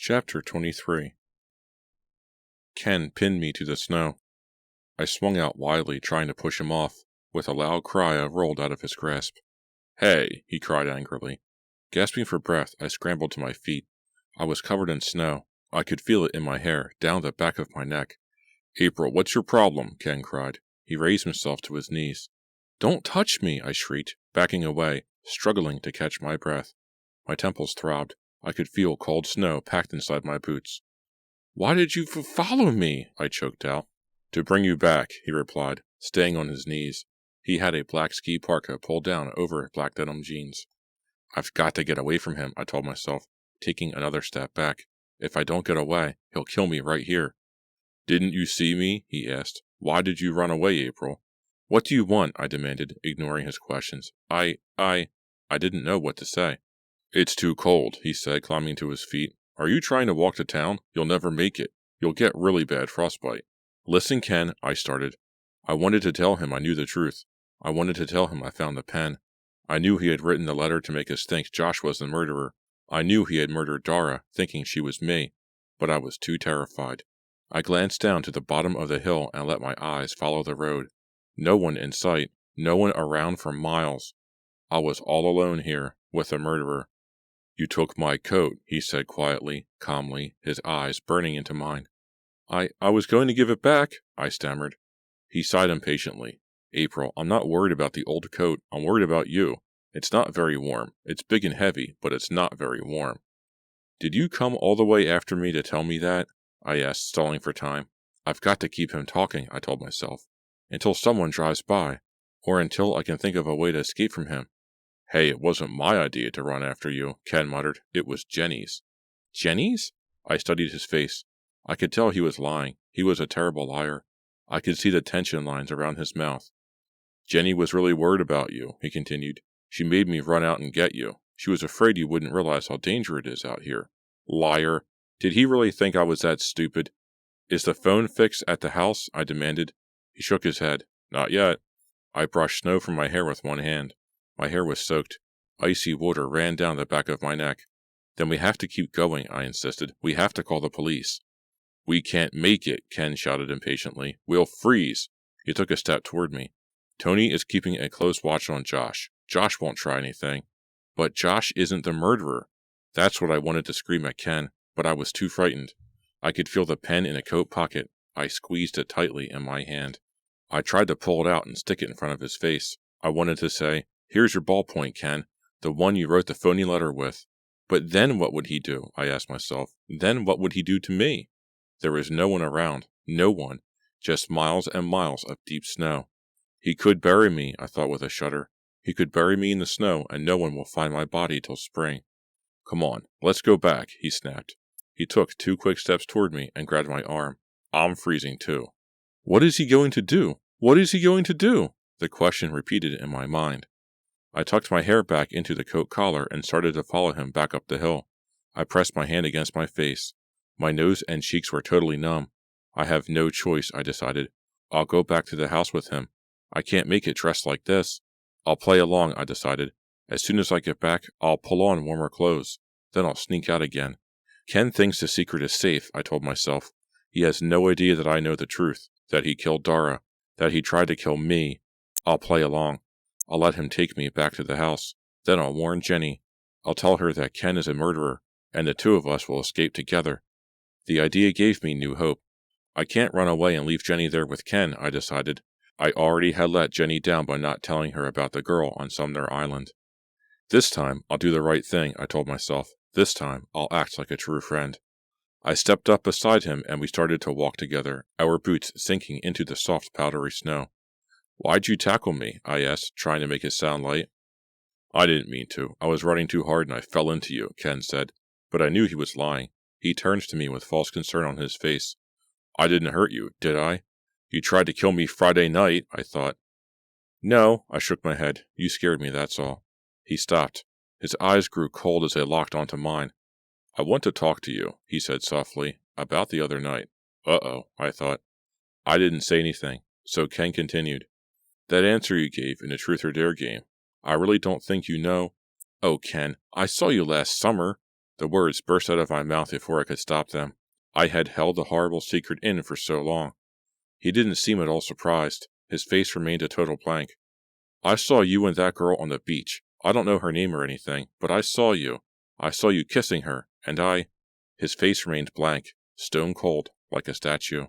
Chapter 23. Ken pinned me to the snow. I swung out wildly, trying to push him off. With a loud cry, I rolled out of his grasp. "Hey!" he cried angrily. Gasping for breath, I scrambled to my feet. I was covered in snow. I could feel it in my hair, down the back of my neck. "April, what's your problem?" Ken cried. He raised himself to his knees. "Don't touch me!" I shrieked, backing away, struggling to catch my breath. My temples throbbed. I could feel cold snow packed inside my boots. "Why did you follow me?" I choked out. "To bring you back," he replied, staying on his knees. He had a black ski parka pulled down over black denim jeans. "I've got to get away from him," I told myself, taking another step back. "If I don't get away, he'll kill me right here." "Didn't you see me?" he asked. "Why did you run away, April?" "What do you want?" I demanded, ignoring his questions. I didn't know what to say. "It's too cold," he said, climbing to his feet. "Are you trying to walk to town? You'll never make it. You'll get really bad frostbite." "Listen, Ken," I started. I wanted to tell him I knew the truth. I wanted to tell him I found the pen. I knew he had written the letter to make us think Josh was the murderer. I knew he had murdered Dara, thinking she was me. But I was too terrified. I glanced down to the bottom of the hill and let my eyes follow the road. No one in sight, no one around for miles. I was all alone here, with the murderer. "You took my coat," he said quietly, calmly, his eyes burning into mine. I was going to give it back," I stammered. He sighed impatiently. "April, I'm not worried about the old coat. I'm worried about you. It's not very warm. It's big and heavy, but it's not very warm." "Did you come all the way after me to tell me that?" I asked, stalling for time. "I've got to keep him talking," I told myself, "until someone drives by, or until I can think of a way to escape from him." "Hey, it wasn't my idea to run after you," Ken muttered. "It was Jenny's." "Jenny's?" I studied his face. I could tell he was lying. He was a terrible liar. I could see the tension lines around his mouth. "Jenny was really worried about you," he continued. "She made me run out and get you. She was afraid you wouldn't realize how dangerous it is out here." Liar! Did he really think I was that stupid? "Is the phone fixed at the house?" I demanded. He shook his head. "Not yet." I brushed snow from my hair with one hand. My hair was soaked. Icy water ran down the back of my neck. "Then we have to keep going," I insisted. "We have to call the police." "We can't make it," Ken shouted impatiently. "We'll freeze." He took a step toward me. "Tony is keeping a close watch on Josh. Josh won't try anything." "But Josh isn't the murderer." That's what I wanted to scream at Ken, but I was too frightened. I could feel the pen in a coat pocket. I squeezed it tightly in my hand. I tried to pull it out and stick it in front of his face. I wanted to say, "Here's your ballpoint, Ken, the one you wrote the phony letter with." But then what would he do? I asked myself. Then what would he do to me? There was no one around. No one. Just miles and miles of deep snow. He could bury me, I thought with a shudder. He could bury me in the snow, and no one will find my body till spring. "Come on, let's go back," he snapped. He took 2 quick steps toward me and grabbed my arm. I'm freezing too. What is he going to do? What is he going to do? The question repeated in my mind. I tucked my hair back into the coat collar and started to follow him back up the hill. I pressed my hand against my face. My nose and cheeks were totally numb. I have no choice, I decided. I'll go back to the house with him. I can't make it dressed like this. I'll play along, I decided. As soon as I get back, I'll pull on warmer clothes. Then I'll sneak out again. Ken thinks the secret is safe, I told myself. He has no idea that I know the truth, that he killed Dara, that he tried to kill me. I'll play along. I'll let him take me back to the house. Then I'll warn Jenny. I'll tell her that Ken is a murderer, and the two of us will escape together. The idea gave me new hope. I can't run away and leave Jenny there with Ken, I decided. I already had let Jenny down by not telling her about the girl on Sumner Island. This time, I'll do the right thing, I told myself. This time, I'll act like a true friend. I stepped up beside him and we started to walk together, our boots sinking into the soft, powdery snow. "Why'd you tackle me?" I asked, trying to make it sound light. "I didn't mean to. I was running too hard and I fell into you," Ken said. But I knew he was lying. He turned to me with false concern on his face. "I didn't hurt you, did I? You tried to kill me Friday night," I thought. "No," I shook my head. "You scared me, that's all." He stopped. His eyes grew cold as they locked onto mine. "I want to talk to you," he said softly, "about the other night." Uh-oh, I thought. I didn't say anything, so Ken continued. "That answer you gave in the Truth or Dare game, I really don't think you know." "Oh, Ken, I saw you last summer." The words burst out of my mouth before I could stop them. I had held the horrible secret in for so long. He didn't seem at all surprised. His face remained a total blank. I saw you and that girl on the beach. I don't know her name or anything, but I saw you. I saw you kissing her, and I... His face remained blank, stone cold, like a statue.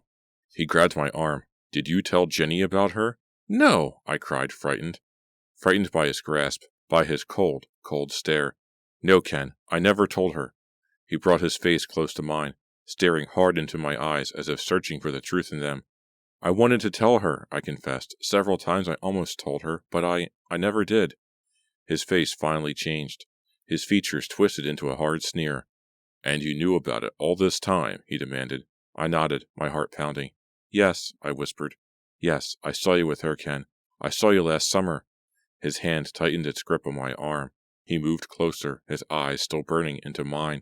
He grabbed my arm. Did you tell Jenny about her? No, I cried, frightened. Frightened by his grasp, by his cold, cold stare. No, Ken, I never told her. He brought his face close to mine, staring hard into my eyes as if searching for the truth in them. I wanted to tell her, I confessed. Several times I almost told her, but I never did. His face finally changed. His features twisted into a hard sneer. And you knew about it all this time, he demanded. I nodded, my heart pounding. Yes, I whispered. Yes, I saw you with her, Ken. I saw you last summer. His hand tightened its grip on my arm. He moved closer, his eyes still burning into mine.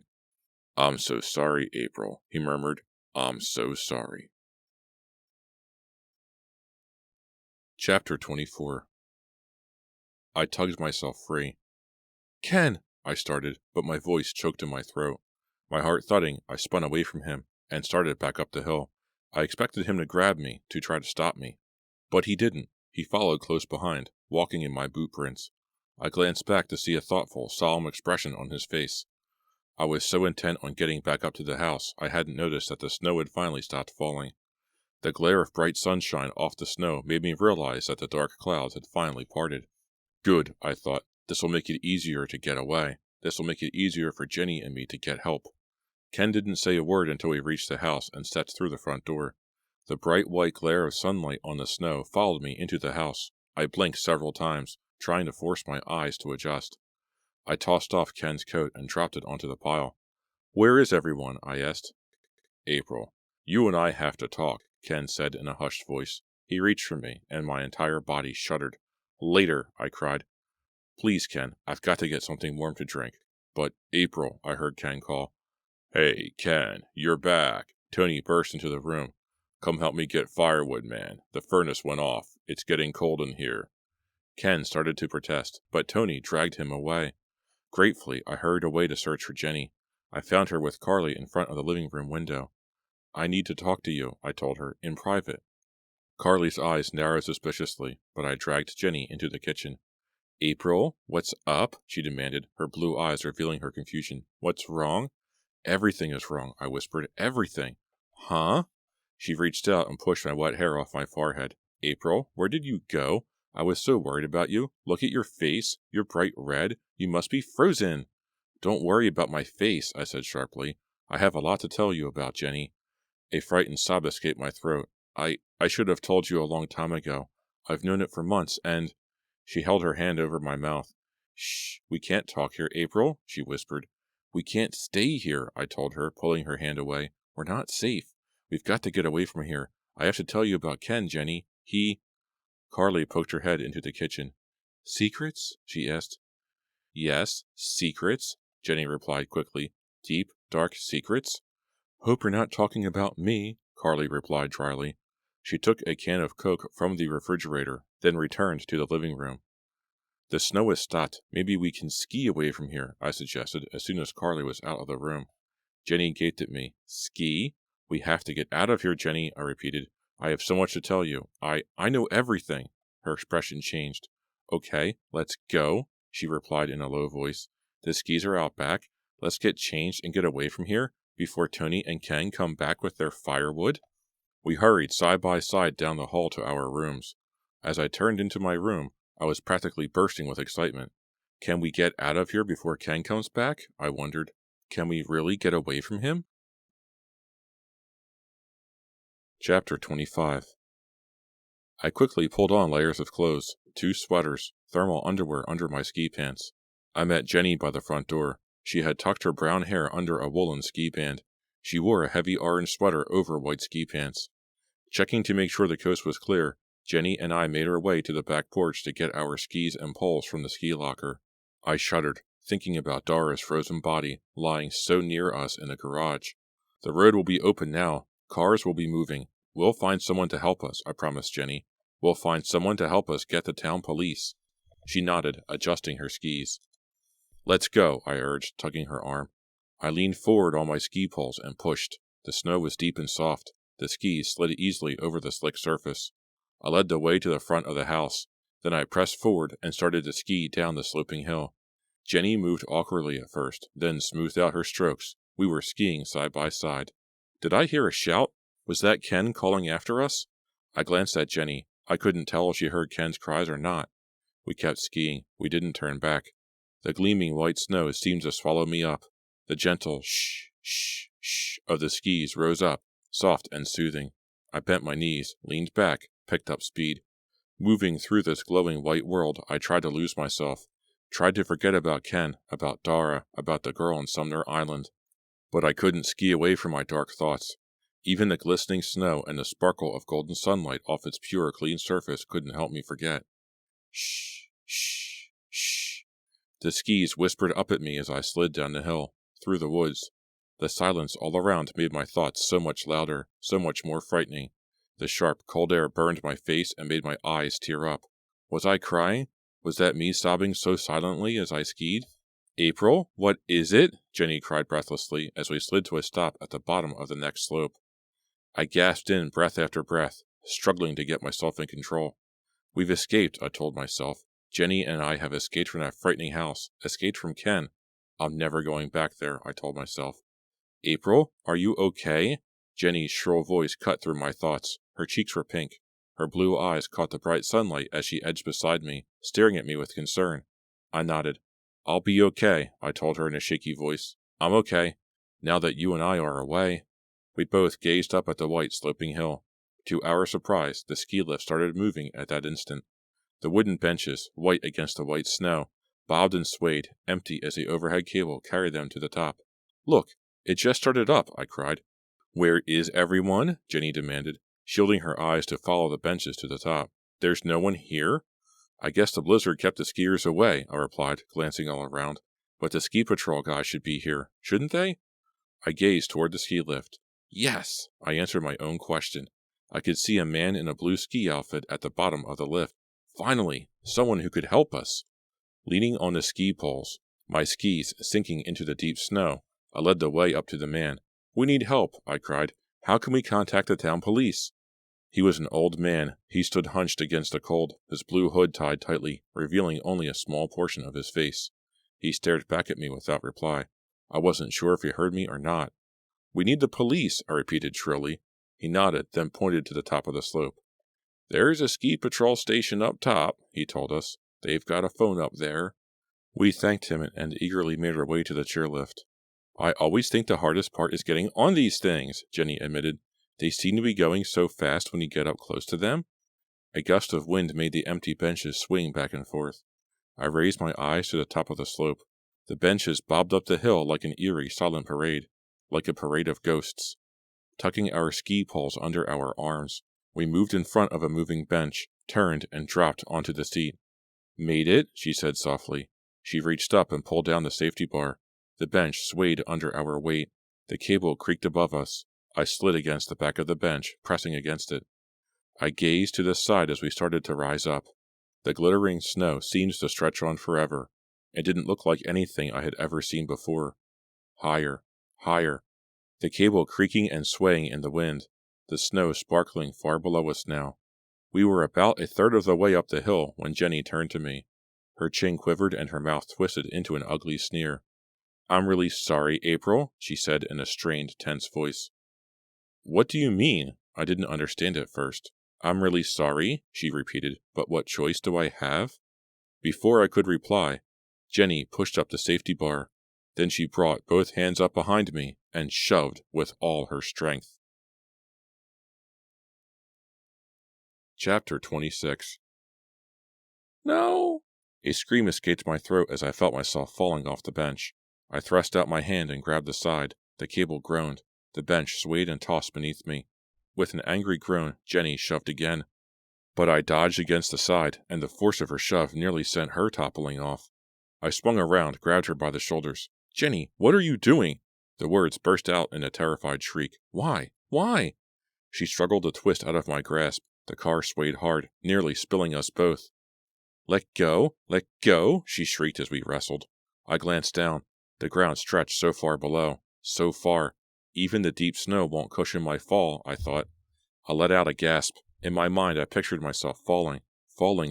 I'm so sorry, April, he murmured. I'm so sorry. Chapter 24. I tugged myself free. Ken, I started, but my voice choked in my throat. My heart thudding, I spun away from him and started back up the hill. I expected him to grab me, to try to stop me. But he didn't. He followed close behind, walking in my boot prints. I glanced back to see a thoughtful, solemn expression on his face. I was so intent on getting back up to the house, I hadn't noticed that the snow had finally stopped falling. The glare of bright sunshine off the snow made me realize that the dark clouds had finally parted. Good, I thought. This will make it easier to get away. This will make it easier for Jenny and me to get help. Ken didn't say a word until we reached the house and stepped through the front door. The bright white glare of sunlight on the snow followed me into the house. I blinked several times, trying to force my eyes to adjust. I tossed off Ken's coat and dropped it onto the pile. Where is everyone? I asked. April. You and I have to talk, Ken said in a hushed voice. He reached for me, and my entire body shuddered. Later, I cried. Please, Ken, I've got to get something warm to drink. But, April, I heard Ken call. Hey, Ken, you're back. Tony burst into the room. Come help me get firewood, man. The furnace went off. It's getting cold in here. Ken started to protest, but Tony dragged him away. Gratefully, I hurried away to search for Jenny. I found her with Carly in front of the living room window. I need to talk to you, I told her, in private. Carly's eyes narrowed suspiciously, but I dragged Jenny into the kitchen. April, what's up? She demanded, her blue eyes revealing her confusion. What's wrong? Everything is wrong, I whispered. Everything. Huh? She reached out and pushed my wet hair off my forehead. April, where did you go? I was so worried about you. Look at your face. You're bright red. You must be frozen. Don't worry about my face, I said sharply. I have a lot to tell you about, Jenny. A frightened sob escaped my throat. I should have told you a long time ago. I've known it for months, and... She held her hand over my mouth. Shh, we can't talk here, April, she whispered. We can't stay here, I told her, pulling her hand away. We're not safe. We've got to get away from here. I have to tell you about Ken, Jenny. Carly poked her head into the kitchen. Secrets? She asked. Yes, secrets, Jenny replied quickly. Deep, dark secrets? Hope you're not talking about me, Carly replied dryly. She took a can of Coke from the refrigerator, then returned to the living room. The snow has stopped. Maybe we can ski away from here, I suggested as soon as Carly was out of the room. Jenny gaped at me. Ski? We have to get out of here, Jenny, I repeated. I have so much to tell you. I know everything. Her expression changed. Okay, let's go, she replied in a low voice. The skis are out back. Let's get changed and get away from here before Tony and Ken come back with their firewood. We hurried side by side down the hall to our rooms. As I turned into my room, I was practically bursting with excitement. Can we get out of here before Ken comes back? I wondered. Can we really get away from him? Chapter 25. I quickly pulled on layers of clothes, 2 sweaters, thermal underwear under my ski pants. I met Jenny by the front door. She had tucked her brown hair under a woolen ski band. She wore a heavy orange sweater over white ski pants. Checking to make sure the coast was clear, Jenny and I made our way to the back porch to get our skis and poles from the ski locker. I shuddered, thinking about Dara's frozen body lying so near us in the garage. The road will be open now. Cars will be moving. We'll find someone to help us, I promised Jenny. We'll find someone to help us get the town police. She nodded, adjusting her skis. Let's go, I urged, tugging her arm. I leaned forward on my ski poles and pushed. The snow was deep and soft. The skis slid easily over the slick surface. I led the way to the front of the house. Then I pressed forward and started to ski down the sloping hill. Jenny moved awkwardly at first, then smoothed out her strokes. We were skiing side by side. Did I hear a shout? Was that Ken calling after us? I glanced at Jenny. I couldn't tell if she heard Ken's cries or not. We kept skiing. We didn't turn back. The gleaming white snow seemed to swallow me up. The gentle shh, shh, shh of the skis rose up, soft and soothing. I bent my knees, leaned back, picked up speed. Moving through this glowing white world, I tried to lose myself. Tried to forget about Ken, about Dara, about the girl on Sumner Island. But I couldn't ski away from my dark thoughts. Even the glistening snow and the sparkle of golden sunlight off its pure, clean surface couldn't help me forget. Shh, shh, shh. The skis whispered up at me as I slid down the hill, through the woods. The silence all around made my thoughts so much louder, so much more frightening. The sharp, cold air burned my face and made my eyes tear up. Was I crying? Was that me sobbing so silently as I skied? April, what is it? Jenny cried breathlessly as we slid to a stop at the bottom of the next slope. I gasped in breath after breath, struggling to get myself in control. We've escaped, I told myself. Jenny and I have escaped from that frightening house, escaped from Ken. I'm never going back there, I told myself. April, are you okay? Jenny's shrill voice cut through my thoughts. Her cheeks were pink. Her blue eyes caught the bright sunlight as she edged beside me, staring at me with concern. I nodded. I'll be okay, I told her in a shaky voice. I'm okay, now that you and I are away. We both gazed up at the white sloping hill. To our surprise, the ski lift started moving at that instant. The wooden benches, white against the white snow, bobbed and swayed, empty as the overhead cable carried them to the top. Look, it just started up, I cried. Where is everyone? Jenny demanded, shielding her eyes to follow the benches to the top. There's no one here? I guess the blizzard kept the skiers away, I replied, glancing all around. But the ski patrol guys should be here, shouldn't they? I gazed toward the ski lift. Yes, I answered my own question. I could see a man in a blue ski outfit at the bottom of the lift. Finally, someone who could help us. Leaning on the ski poles, my skis sinking into the deep snow, I led the way up to the man. We need help, I cried. How can we contact the town police? He was an old man. He stood hunched against the cold, his blue hood tied tightly, revealing only a small portion of his face. He stared back at me without reply. I wasn't sure if he heard me or not. We need the police, I repeated shrilly. He nodded, then pointed to the top of the slope. There's a ski patrol station up top, he told us. They've got a phone up there. We thanked him and eagerly made our way to the chairlift. I always think the hardest part is getting on these things, Jenny admitted. They seem to be going so fast when you get up close to them. A gust of wind made the empty benches swing back and forth. I raised my eyes to the top of the slope. The benches bobbed up the hill like an eerie, silent parade, like a parade of ghosts. Tucking our ski poles under our arms, we moved in front of a moving bench, turned, and dropped onto the seat. Made it, she said softly. She reached up and pulled down the safety bar. The bench swayed under our weight. The cable creaked above us. I slid against the back of the bench, pressing against it. I gazed to the side as we started to rise up. The glittering snow seemed to stretch on forever. It didn't look like anything I had ever seen before. Higher, higher. The cable creaking and swaying in the wind. The snow sparkling far below us now. We were about a third of the way up the hill when Jenny turned to me. Her chin quivered and her mouth twisted into an ugly sneer. I'm really sorry, April, she said in a strained, tense voice. What do you mean? I didn't understand at first. I'm really sorry, she repeated, but what choice do I have? Before I could reply, Jenny pushed up the safety bar. Then she brought both hands up behind me and shoved with all her strength. Chapter 26. No! A scream escaped my throat as I felt myself falling off the bench. I thrust out my hand and grabbed the side. The cable groaned. The bench swayed and tossed beneath me. With an angry groan, Jenny shoved again. But I dodged against the side, and the force of her shove nearly sent her toppling off. I swung around, grabbed her by the shoulders. Jenny, what are you doing? The words burst out in a terrified shriek. Why? Why? She struggled to twist out of my grasp. The car swayed hard, nearly spilling us both. Let go, she shrieked as we wrestled. I glanced down. The ground stretched so far below, so far. Even the deep snow won't cushion my fall, I thought. I let out a gasp. In my mind, I pictured myself falling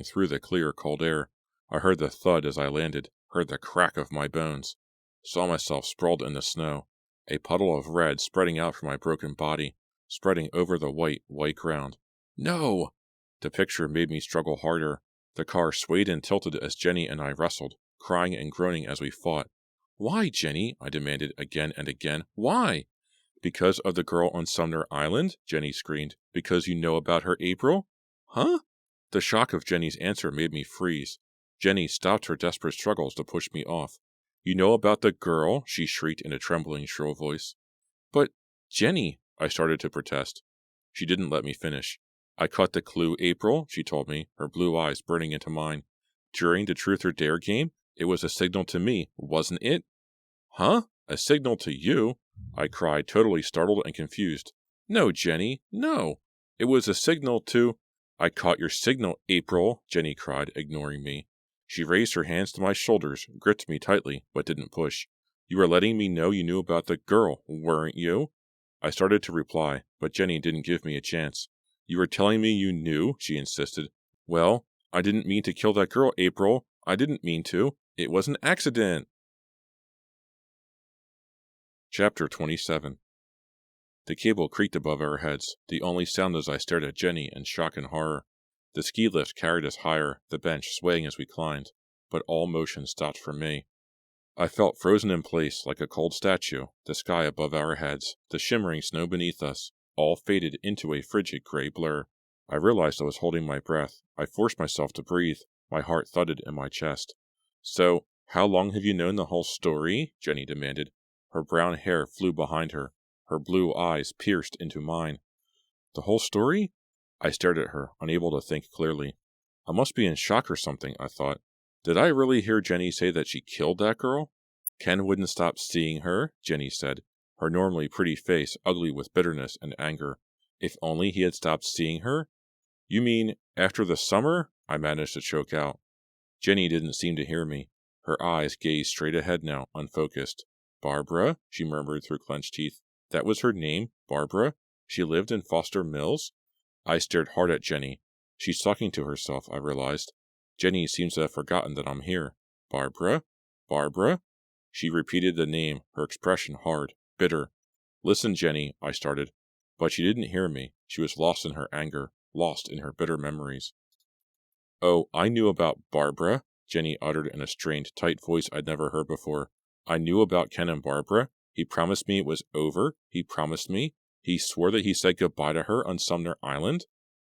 through the clear, cold air. I heard the thud as I landed, heard the crack of my bones. Saw myself sprawled in the snow, a puddle of red spreading out from my broken body, spreading over the white ground. No! The picture made me struggle harder. The car swayed and tilted as Jenny and I wrestled, crying and groaning as we fought. Why, Jenny? I demanded again and again. Why? Because of the girl on Sumner Island? Jenny screamed. Because you know about her, April? Huh? The shock of Jenny's answer made me freeze. Jenny stopped her desperate struggles to push me off. You know about the girl? She shrieked in a trembling, shrill voice. But, Jenny, I started to protest. She didn't let me finish. I caught the clue, April, she told me, her blue eyes burning into mine. During the Truth or Dare game, it was a signal to me, wasn't it? Huh? A signal to you? I cried, totally startled and confused. No, Jenny, no. It was a signal to... I caught your signal, April, Jenny cried, ignoring me. She raised her hands to my shoulders, gripped me tightly, but didn't push. You were letting me know you knew about the girl, weren't you? I started to reply, but Jenny didn't give me a chance. You were telling me you knew, she insisted. Well, I didn't mean to kill that girl, April. I didn't mean to. It was an accident. Chapter 27. The cable creaked above our heads, the only sound as I stared at Jenny in shock and horror. The ski lift carried us higher, the bench swaying as we climbed, but all motion stopped for me. I felt frozen in place like a cold statue, the sky above our heads, the shimmering snow beneath us, all faded into a frigid gray blur. I realized I was holding my breath. I forced myself to breathe. My heart thudded in my chest. So, how long have you known the whole story? Jenny demanded. Her brown hair flew behind her. Her blue eyes pierced into mine. The whole story? I stared at her, unable to think clearly. I must be in shock or something, I thought. Did I really hear Jenny say that she killed that girl? Ken wouldn't stop seeing her, Jenny said, her normally pretty face ugly with bitterness and anger. If only he had stopped seeing her? You mean, after the summer? I managed to choke out. Jenny didn't seem to hear me. Her eyes gazed straight ahead now, unfocused. Barbara? She murmured through clenched teeth. That was her name? Barbara? She lived in Foster Mills? I stared hard at Jenny. She's talking to herself, I realized. Jenny seems to have forgotten that I'm here. Barbara? Barbara? She repeated the name, her expression hard, bitter. Listen, Jenny, I started. But she didn't hear me. She was lost in her anger, lost in her bitter memories. Oh, I knew about Barbara, Jenny uttered in a strained, tight voice I'd never heard before. I knew about Ken and Barbara. He promised me it was over. He promised me. He swore that he said goodbye to her on Sumner Island.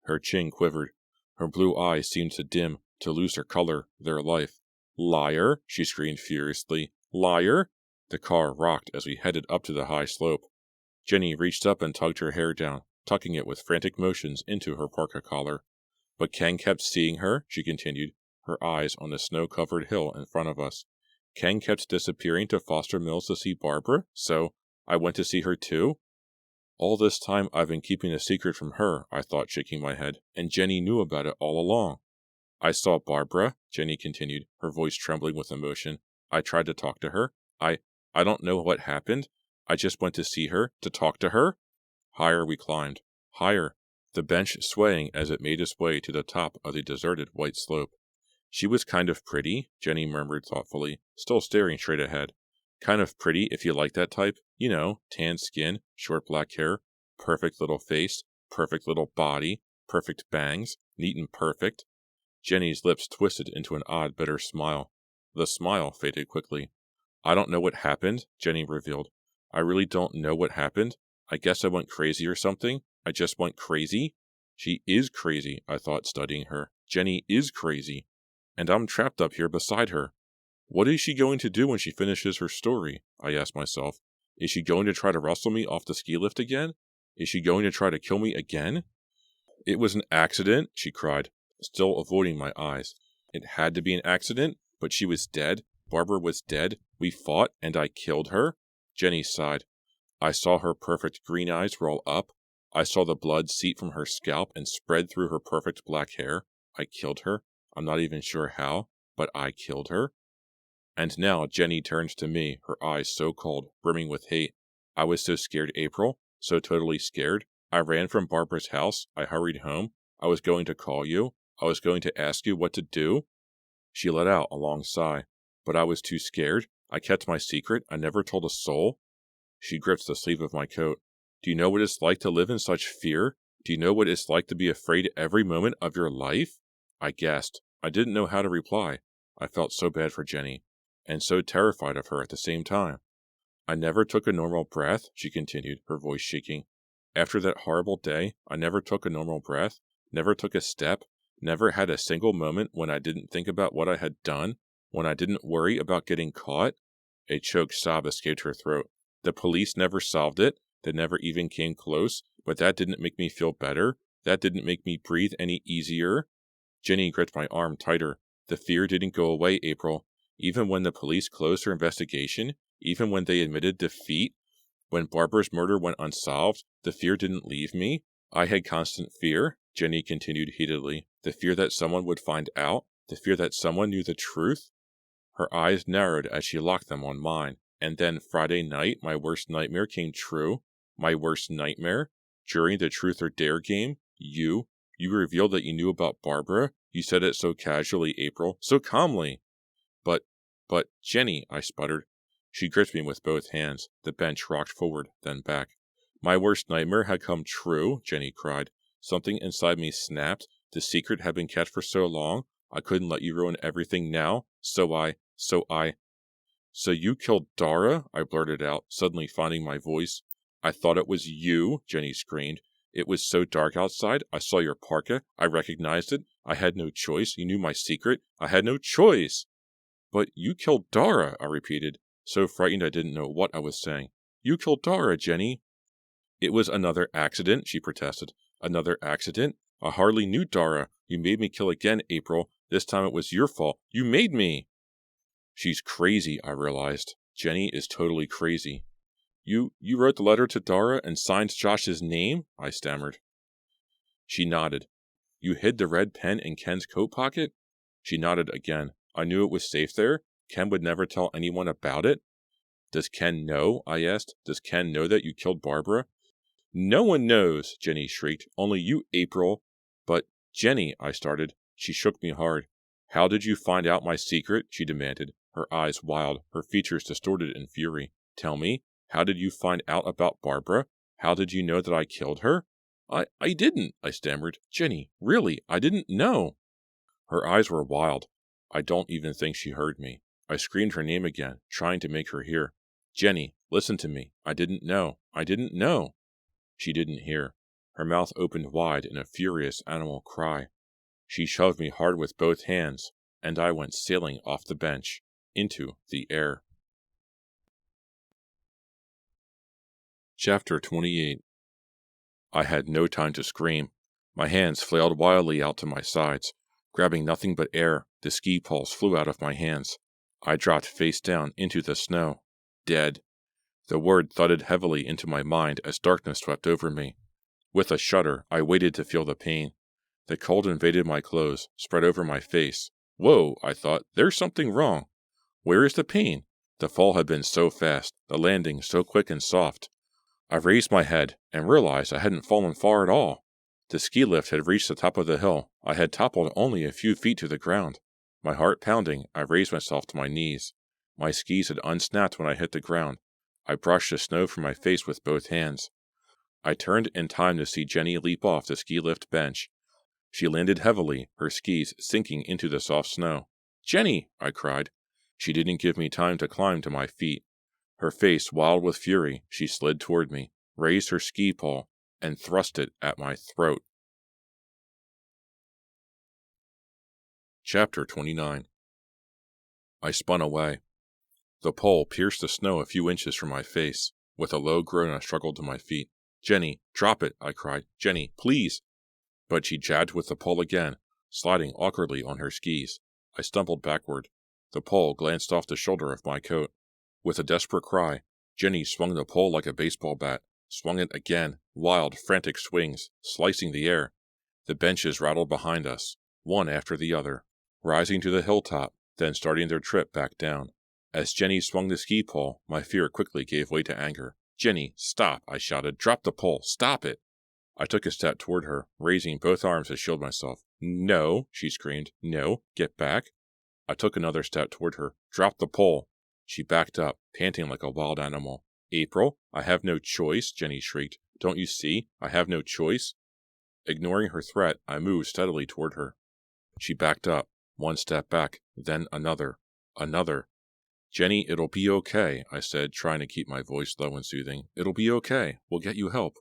Her chin quivered. Her blue eyes seemed to dim, to lose their color, their life. Liar, she screamed furiously. Liar! The car rocked as we headed up to the high slope. Jenny reached up and tugged her hair down, tucking it with frantic motions into her parka collar. But Ken kept seeing her, she continued, her eyes on the snow-covered hill in front of us. Ken kept disappearing to Foster Mills to see Barbara, so I went to see her too? All this time I've been keeping a secret from her, I thought, shaking my head, and Jenny knew about it all along. I saw Barbara, Jenny continued, her voice trembling with emotion. I tried to talk to her. I don't know what happened. I just went to see her, to talk to her. Higher we climbed. Higher. The bench swaying as it made its way to the top of the deserted white slope. She was kind of pretty, Jenny murmured thoughtfully, still staring straight ahead. Kind of pretty if you like that type. You know, tan skin, short black hair, perfect little face, perfect little body, perfect bangs, neat and perfect. Jenny's lips twisted into an odd, bitter smile. The smile faded quickly. I don't know what happened, Jenny revealed. I really don't know what happened. I guess I went crazy or something. I just went crazy. She is crazy, I thought, studying her. Jenny is crazy. And I'm trapped up here beside her. What is she going to do when she finishes her story? I asked myself. Is she going to try to wrestle me off the ski lift again? Is she going to try to kill me again? It was an accident, she cried, still avoiding my eyes. It had to be an accident, but she was dead. Barbara was dead. We fought, and I killed her. Jenny sighed. I saw her perfect green eyes roll up. I saw the blood seep from her scalp and spread through her perfect black hair. I killed her. I'm not even sure how, but I killed her. And now Jenny turns to me, her eyes so cold, brimming with hate. I was so scared, April, so totally scared. I ran from Barbara's house, I hurried home, I was going to call you, I was going to ask you what to do. She let out a long sigh. But I was too scared, I kept my secret, I never told a soul. She grips the sleeve of my coat. Do you know what it's like to live in such fear? Do you know what it's like to be afraid every moment of your life? I gasped. I didn't know how to reply. I felt so bad for Jenny, and so terrified of her at the same time. I never took a normal breath, she continued, her voice shaking. After that horrible day, I never took a normal breath, never took a step, never had a single moment when I didn't think about what I had done, when I didn't worry about getting caught. A choked sob escaped her throat. The police never solved it, they never even came close, but that didn't make me feel better, that didn't make me breathe any easier. Jenny gripped my arm tighter. The fear didn't go away, April. Even when the police closed their investigation, even when they admitted defeat, when Barbara's murder went unsolved, the fear didn't leave me. I had constant fear, Jenny continued heatedly. The fear that someone would find out, the fear that someone knew the truth. Her eyes narrowed as she locked them on mine. And then Friday night, my worst nightmare came true. My worst nightmare. During the Truth or Dare game, you revealed that you knew about Barbara. You said it so casually, April, so calmly. But, Jenny, I sputtered. She gripped me with both hands. The bench rocked forward, then back. My worst nightmare had come true, Jenny cried. Something inside me snapped. The secret had been kept for so long. I couldn't let you ruin everything now. So you killed Dara? I blurted out, suddenly finding my voice. I thought it was you, Jenny screamed. It was so dark outside. I saw your parka. I recognized it. I had no choice. You knew my secret. I had no choice. But you killed Dara, I repeated, so frightened I didn't know what I was saying. You killed Dara, Jenny. It was another accident, she protested. Another accident? I hardly knew Dara. You made me kill again, April. This time it was your fault. You made me. She's crazy, I realized. Jenny is totally crazy. You wrote the letter to Dara and signed Josh's name? I stammered. She nodded. You hid the red pen in Ken's coat pocket? She nodded again. I knew it was safe there. Ken would never tell anyone about it. Does Ken know? I asked. Does Ken know that you killed Barbara? No one knows, Jenny shrieked. Only you, April. But, Jenny, I started. She shook me hard. How did you find out my secret? She demanded, her eyes wild, her features distorted in fury. Tell me, how did you find out about Barbara? How did you know that I killed her? I didn't, I stammered. Jenny, really, I didn't know. Her eyes were wild. I don't even think she heard me. I screamed her name again, trying to make her hear. Jenny, listen to me. I didn't know. I didn't know. She didn't hear. Her mouth opened wide in a furious animal cry. She shoved me hard with both hands, and I went sailing off the bench, into the air. Chapter 28. I had no time to scream. My hands flailed wildly out to my sides. Grabbing nothing but air, the ski poles flew out of my hands. I dropped face down into the snow. Dead. The word thudded heavily into my mind as darkness swept over me. With a shudder, I waited to feel the pain. The cold invaded my clothes, spread over my face. Whoa, I thought, there's something wrong. Where is the pain? The fall had been so fast, the landing so quick and soft. I raised my head and realized I hadn't fallen far at all. The ski lift had reached the top of the hill. I had toppled only a few feet to the ground. My heart pounding, I raised myself to my knees. My skis had unsnapped when I hit the ground. I brushed the snow from my face with both hands. I turned in time to see Jenny leap off the ski lift bench. She landed heavily, her skis sinking into the soft snow. Jenny! I cried. She didn't give me time to climb to my feet. Her face wild with fury, she slid toward me, raised her ski pole, and thrust it at my throat. Chapter 29. I spun away. The pole pierced the snow a few inches from my face. With a low groan, I struggled to my feet. Jenny, drop it, I cried. Jenny, please. But she jabbed with the pole again, sliding awkwardly on her skis. I stumbled backward. The pole glanced off the shoulder of my coat. With a desperate cry, Jenny swung the pole like a baseball bat, swung it again, wild, frantic swings, slicing the air. The benches rattled behind us, one after the other, rising to the hilltop, then starting their trip back down. As Jenny swung the ski pole, my fear quickly gave way to anger. "Jenny, stop!" I shouted. "Drop the pole! Stop it!" I took a step toward her, raising both arms to shield myself. "No!" she screamed. "No! Get back!" I took another step toward her. "Drop the pole!" She backed up, panting like a wild animal. "April, I have no choice," Jenny shrieked. "Don't you see? I have no choice." Ignoring her threat, I moved steadily toward her. She backed up, one step back, then another. "Jenny, it'll be okay," I said, trying to keep my voice low and soothing. "It'll be okay. We'll get you help."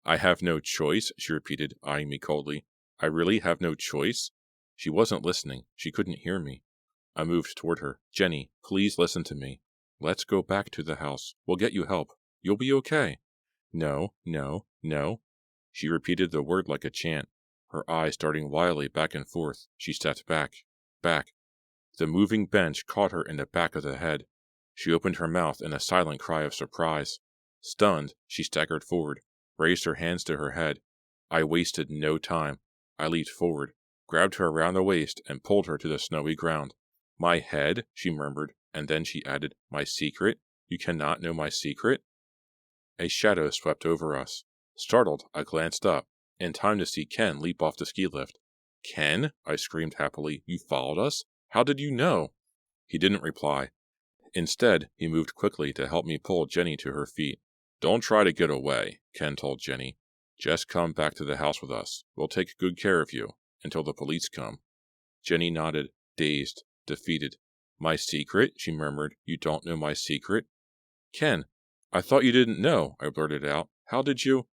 "I have no choice," she repeated, eyeing me coldly. "I really have no choice?" She wasn't listening. She couldn't hear me. I moved toward her. "Jenny, please listen to me. Let's go back to the house. We'll get you help. You'll be okay." "No, no, no." She repeated the word like a chant, her eyes darting wildly back and forth. She stepped back. The moving bench caught her in the back of the head. She opened her mouth in a silent cry of surprise. Stunned, she staggered forward, raised her hands to her head. I wasted no time. I leaped forward, grabbed her around the waist, and pulled her to the snowy ground. "My head," she murmured, and then she added, "My secret? You cannot know my secret?" A shadow swept over us. Startled, I glanced up, in time to see Ken leap off the ski lift. "Ken?" I screamed happily. "You followed us? How did you know?" He didn't reply. Instead, he moved quickly to help me pull Jenny to her feet. "Don't try to get away," Ken told Jenny. "Just come back to the house with us. We'll take good care of you, until the police come." Jenny nodded, dazed, defeated. "My secret?" she murmured. "You don't know my secret?" "Ken, I thought you didn't know," I blurted out. "How did you—"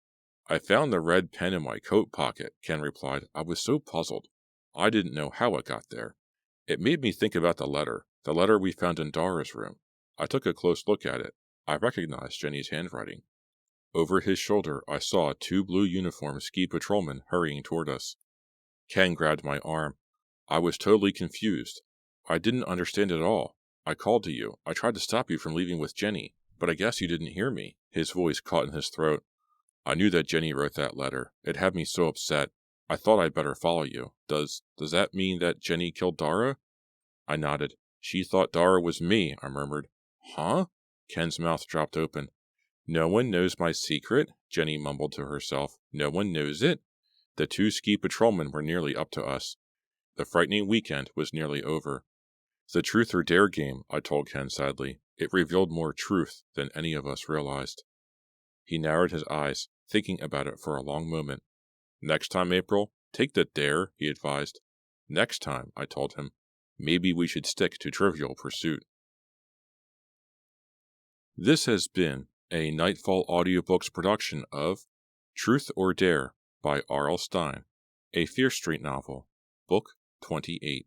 "I found the red pen in my coat pocket," Ken replied. "I was so puzzled. I didn't know how it got there. It made me think about the letter we found in Dara's room. I took a close look at it. I recognized Jenny's handwriting." Over his shoulder, I saw 2 blue-uniformed ski patrolmen hurrying toward us. Ken grabbed my arm. I was totally confused. I didn't understand at all. "I called to you. I tried to stop you from leaving with Jenny, but I guess you didn't hear me." His voice caught in his throat. "I knew that Jenny wrote that letter. It had me so upset. I thought I'd better follow you. Does that mean that Jenny killed Dara?" I nodded. "She thought Dara was me," I murmured. "Huh?" Ken's mouth dropped open. "No one knows my secret?" Jenny mumbled to herself. "No one knows it?" The 2 ski patrolmen were nearly up to us. The frightening weekend was nearly over. "The truth or dare game," I told Ken sadly. "It revealed more truth than any of us realized." He narrowed his eyes, thinking about it for a long moment. "Next time, April, take the dare," he advised. "Next time," I told him. "Maybe we should stick to Trivial Pursuit." This has been a Nightfall Audiobooks production of Truth or Dare by R.L. Stine, a Fear Street novel, Book 28.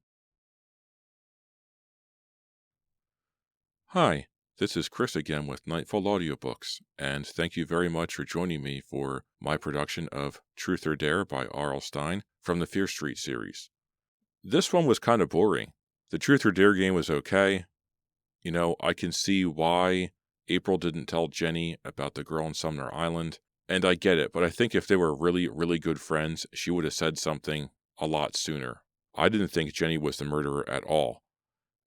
Hi, this is Chris again with Nightfall Audiobooks, and thank you very much for joining me for my production of Truth or Dare by R.L. Stine from the Fear Street series. This one was kind of boring. The Truth or Dare game was okay. I can see why April didn't tell Jenny about the girl on Sumner Island, and I get it, but I think if they were really, really good friends, she would have said something a lot sooner. I didn't think Jenny was the murderer at all.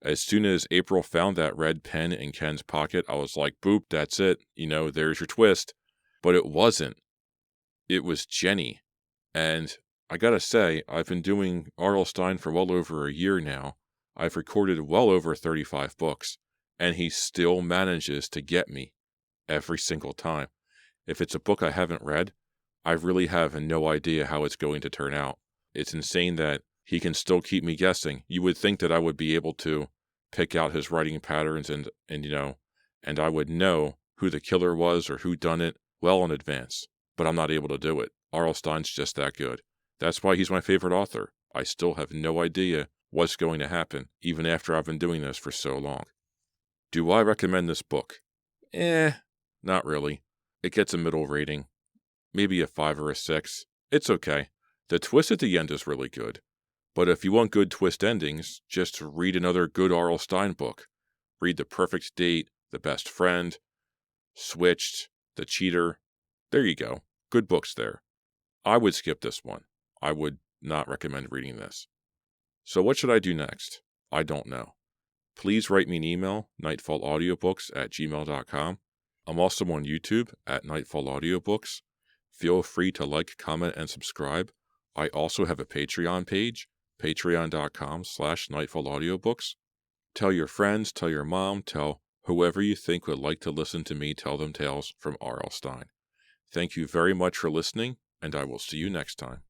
As soon as April found that red pen in Ken's pocket, I was like, boop, that's it. There's your twist. But it wasn't. It was Jenny. And I gotta say, I've been doing R.L. Stine for well over a year now. I've recorded well over 35 books, and he still manages to get me every single time. If it's a book I haven't read, I really have no idea how it's going to turn out. It's insane that he can still keep me guessing. You would think that I would be able to pick out his writing patterns and I would know who the killer was or who done it well in advance, but I'm not able to do it. R.L. Stine's just that good. That's why he's my favorite author. I still have no idea what's going to happen, even after I've been doing this for so long. Do I recommend this book? Not really. It gets a middle rating. Maybe a 5 or a 6. It's okay. The twist at the end is really good. But if you want good twist endings, just read another good R.L. Stine book. Read The Perfect Date, The Best Friend, Switched, The Cheater. There you go. Good books there. I would skip this one. I would not recommend reading this. So what should I do next? I don't know. Please write me an email, nightfallaudiobooks@gmail.com. I'm also on YouTube at Nightfall Audiobooks. Feel free to like, comment, and subscribe. I also have a Patreon page, patreon.com/nightfallaudiobooks. Tell your friends, tell your mom, tell whoever you think would like to listen to me tell them tales from R.L. Stine. Thank you very much for listening, and I will see you next time.